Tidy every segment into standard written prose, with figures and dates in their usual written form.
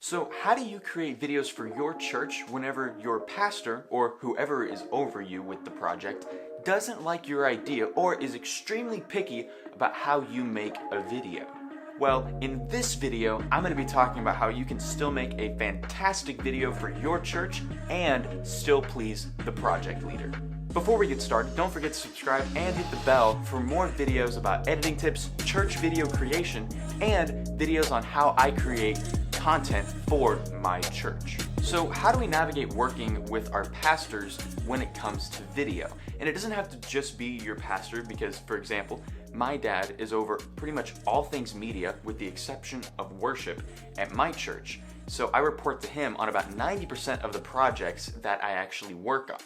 So how do you create videos for your church whenever your pastor or whoever is over you with the project doesn't like your idea or is extremely picky about how you make a video? Well, in this video, I'm going to be talking about how you can still make a fantastic video for your church and still please the project leader. Before we get started, don't forget to subscribe and hit the bell for more videos about editing tips, church video creation, and videos on how I create content for my church. So how do we navigate working with our pastors when it comes to video? And it doesn't have to just be your pastor because, for example, my dad is over pretty much all things media with the exception of worship at my church. So I report to him on about 90% of the projects that I actually work on.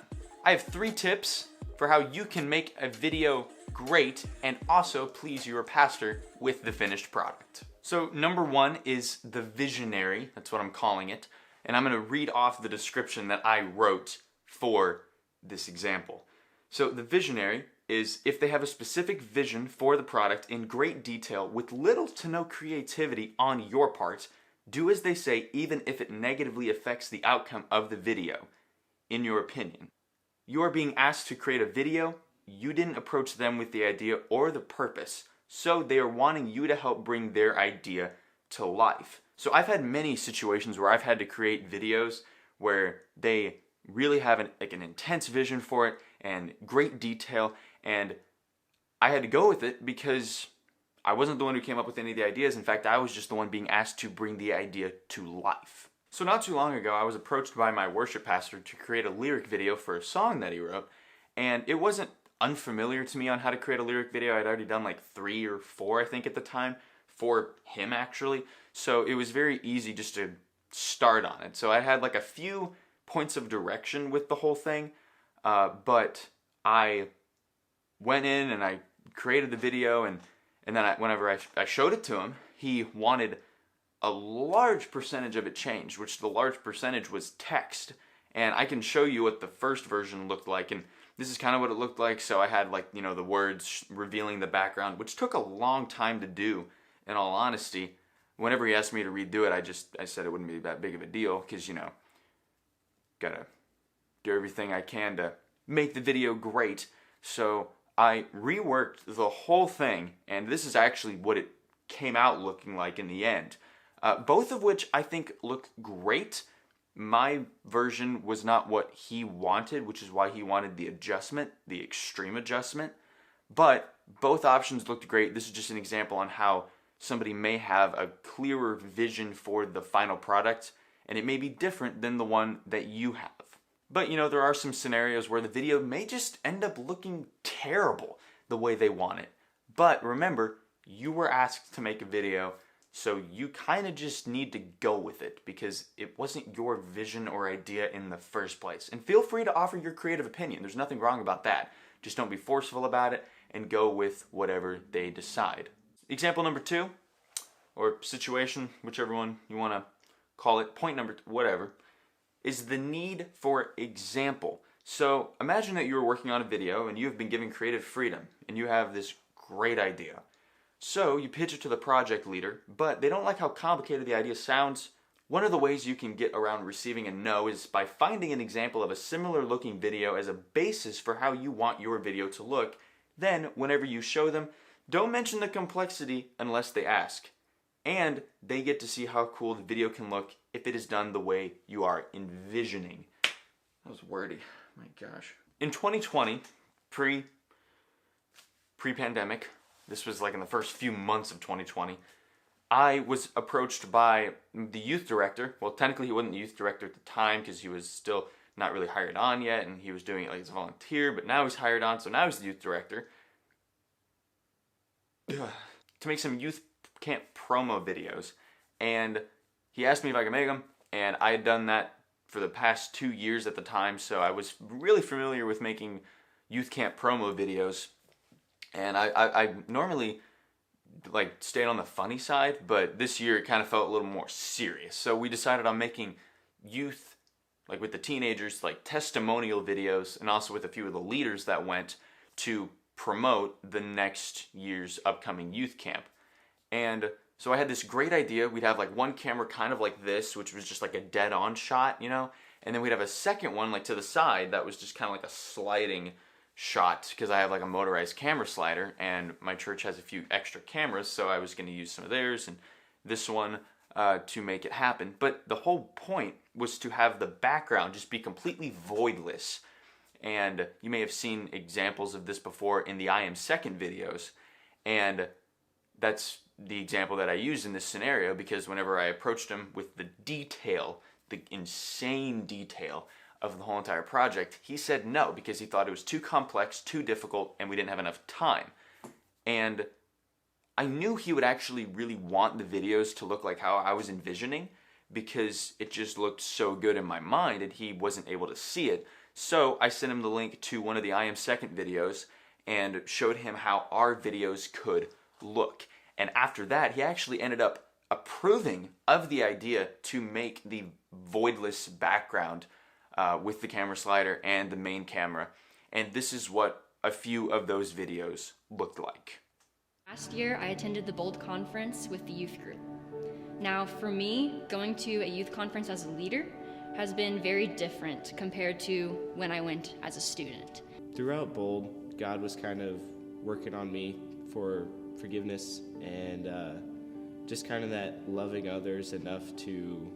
I have 3 tips for how you can make a video great and also please your pastor with the finished product. So number 1 is the visionary, that's what I'm calling it, and I'm going to read off the description that I wrote for this example. So the visionary is if they have a specific vision for the product in great detail with little to no creativity on your part, do as they say even if it negatively affects the outcome of the video, in your opinion. You are being asked to create a video, you didn't approach them with the idea or the purpose, so they are wanting you to help bring their idea to life. So I've had many situations where I've had to create videos where they really have an intense vision for it and great detail, and I had to go with it because I wasn't the one who came up with any of the ideas. In fact, I was just the one being asked to bring the idea to life. So not too long ago, I was approached by my worship pastor to create a lyric video for a song that he wrote, and it wasn't unfamiliar to me on how to create a lyric video. I'd already done like 3 or 4, I think, at the time, for him actually. So it was very easy just to start on it. So I had like a few points of direction with the whole thing, but I went in and I created the video, and then whenever I showed it to him, he wanted a large percentage of it changed, which the large percentage was text. And I can show you what the first version looked like, and this is kind of what it looked like. So I had the words revealing the background, which took a long time to do, in all honesty. Whenever he asked me to redo it, I said it wouldn't be that big of a deal because, gotta do everything I can to make the video great. So I reworked the whole thing, and this is actually what it came out looking like in the end. Both of which I think look great. My version was not what he wanted, which is why he wanted the adjustment, the extreme adjustment. But both options looked great. This is just an example on how somebody may have a clearer vision for the final product, and it may be different than the one that you have. But there are some scenarios where the video may just end up looking terrible the way they want it. But remember, you were asked to make a video, so you kind of just need to go with it because it wasn't your vision or idea in the first place. And feel free to offer your creative opinion. There's nothing wrong about that. Just don't be forceful about it and go with whatever they decide. Example number 2, or situation, whichever one you want to call it, point number, whatever, is the need for example. So imagine that you are working on a video and you have been given creative freedom and you have this great idea. So you pitch it to the project leader, but they don't like how complicated the idea sounds. One of the ways you can get around receiving a no is by finding an example of a similar looking video as a basis for how you want your video to look. Then, whenever you show them, don't mention the complexity unless they ask. And they get to see how cool the video can look if it is done the way you are envisioning. That was wordy, my gosh. In 2020, pre-pandemic, this was like in the first few months of 2020, I was approached by the youth director. Well, technically he wasn't the youth director at the time because he was still not really hired on yet, and he was doing it like as a volunteer, but now he's hired on, so now he's the youth director, to make some youth camp promo videos. And he asked me if I could make them, and I had done that for the past 2 years at the time, so I was really familiar with making youth camp promo videos. And I normally stayed on the funny side, but this year it kind of felt a little more serious. So we decided on making youth, with the teenagers, testimonial videos, and also with a few of the leaders that went to promote the next year's upcoming youth camp. And So I had this great idea. We'd have like one camera kind of like this, which was just like a dead-on shot, you know? And then we'd have a second one like to the side that was just kind of like a sliding shot, because I have like a motorized camera slider, and my church has a few extra cameras, so I was going to use some of theirs and this one to make it happen. But the whole point was to have the background just be completely voidless. And you may have seen examples of this before in the I Am Second videos, and that's the example that I used in this scenario, because whenever I approached him with the detail, the insane detail of the whole entire project, he said no, because he thought it was too complex, too difficult, and we didn't have enough time. And I knew he would actually really want the videos to look like how I was envisioning, because it just looked so good in my mind and he wasn't able to see it. So I sent him the link to one of the I Am Second videos and showed him how our videos could look. And after that, he actually ended up approving of the idea to make the voidless background with the camera slider and the main camera. And this is what a few of those videos looked like. Last year, I attended the Bold Conference with the youth group. Now, for me, going to a youth conference as a leader has been very different compared to when I went as a student. Throughout Bold, God was kind of working on me for forgiveness and just kind of that loving others enough to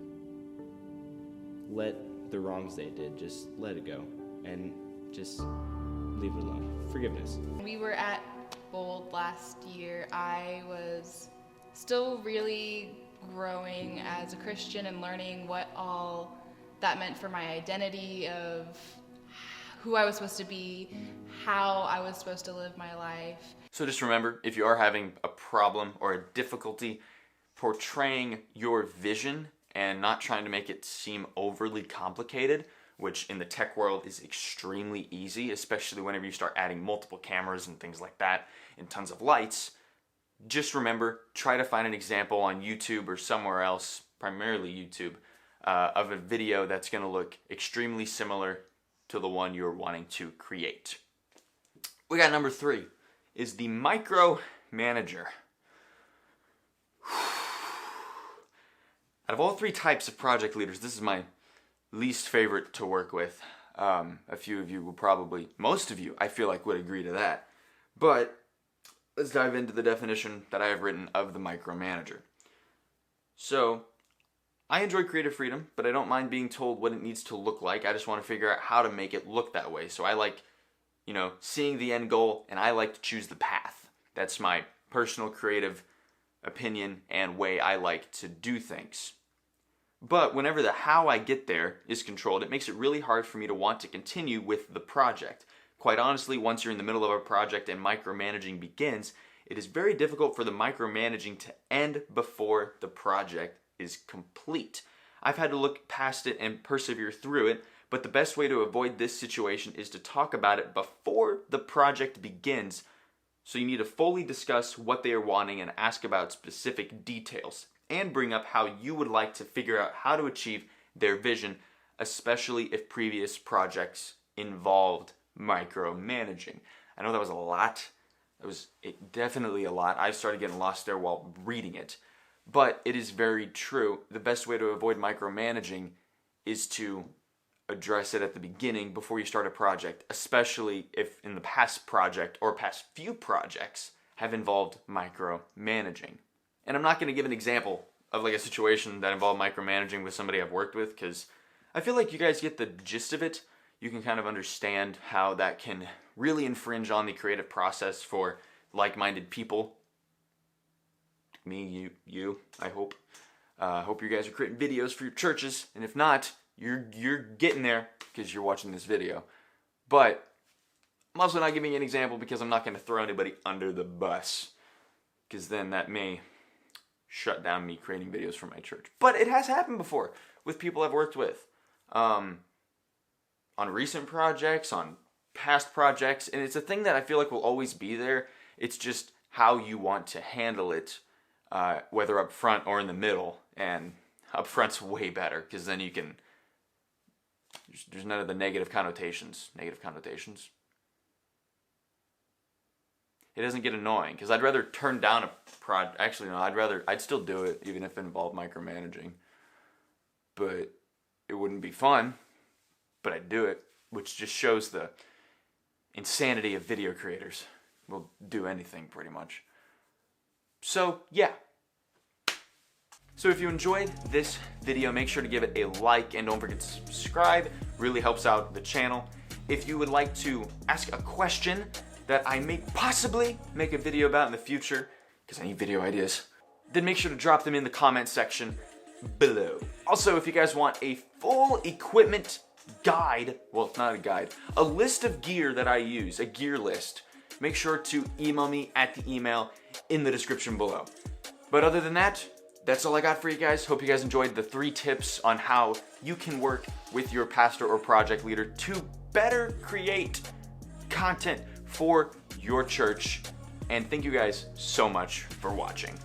let the wrongs they did, just let it go and just leave it alone. Forgiveness. We were at Bold last year. I was still really growing as a Christian and learning what all that meant for my identity, of who I was supposed to be, how I was supposed to live my life. So just remember, if you are having a problem or a difficulty portraying your vision and not trying to make it seem overly complicated, which in the tech world is extremely easy, especially whenever you start adding multiple cameras and things like that and tons of lights, just remember, try to find an example on YouTube or somewhere else, primarily YouTube, of a video that's going to look extremely similar to the one you're wanting to create. We got number 3, is the micro manager. Out of all 3 types of project leaders, this is my least favorite to work with. A few of you will probably, most of you, I feel like, would agree to that. But let's dive into the definition that I have written of the micromanager. So, I enjoy creative freedom, but I don't mind being told what it needs to look like. I just want to figure out how to make it look that way. So I like, seeing the end goal, and I like to choose the path. That's my personal creative opinion and way I like to do things. But whenever the how I get there is controlled, it makes it really hard for me to want to continue with the project. Quite honestly, once you're in the middle of a project and micromanaging begins, it is very difficult for the micromanaging to end before the project is complete. I've had to look past it and persevere through it, but the best way to avoid this situation is to talk about it before the project begins. So you need to fully discuss what they are wanting and ask about specific details, and bring up how you would like to figure out how to achieve their vision, especially if previous projects involved micromanaging. I know that was a lot. Definitely a lot. I started getting lost there while reading it. But it is very true. The best way to avoid micromanaging is to address it at the beginning before you start a project, especially if in the past project or past few projects have involved micromanaging. And I'm not going to give an example of like a situation that involved micromanaging with somebody I've worked with, because I feel like you guys get the gist of it. You can kind of understand how that can really infringe on the creative process for like-minded people. Me, you, I hope. Hope you guys are creating videos for your churches, and if not, you're getting there because you're watching this video. But I'm also not giving an example because I'm not going to throw anybody under the bus, because then that may shut down me creating videos for my church. But it has happened before with people I've worked with. On recent projects, on past projects, and it's a thing that I feel like will always be there. It's just how you want to handle it, whether up front or in the middle. And up front's way better, because then you can, there's none of the negative connotations. it doesn't get annoying. Because I'd rather turn down a actually no, I'd still do it even if it involved micromanaging. But it wouldn't be fun, but I'd do it, which just shows the insanity of video creators. We'll do anything pretty much. So yeah. So if you enjoyed this video, make sure to give it a like and don't forget to subscribe. Really helps out the channel. If you would like to ask a question that I may possibly make a video about in the future, because I need video ideas, then make sure to drop them in the comment section below. Also, if you guys want a full equipment guide, well, it's not a guide, a list of gear that I use, a gear list, make sure to email me at the email in the description below. But other than that, that's all I got for you guys. Hope you guys enjoyed the 3 tips on how you can work with your pastor or project leader to better create content for your church. And thank you guys so much for watching.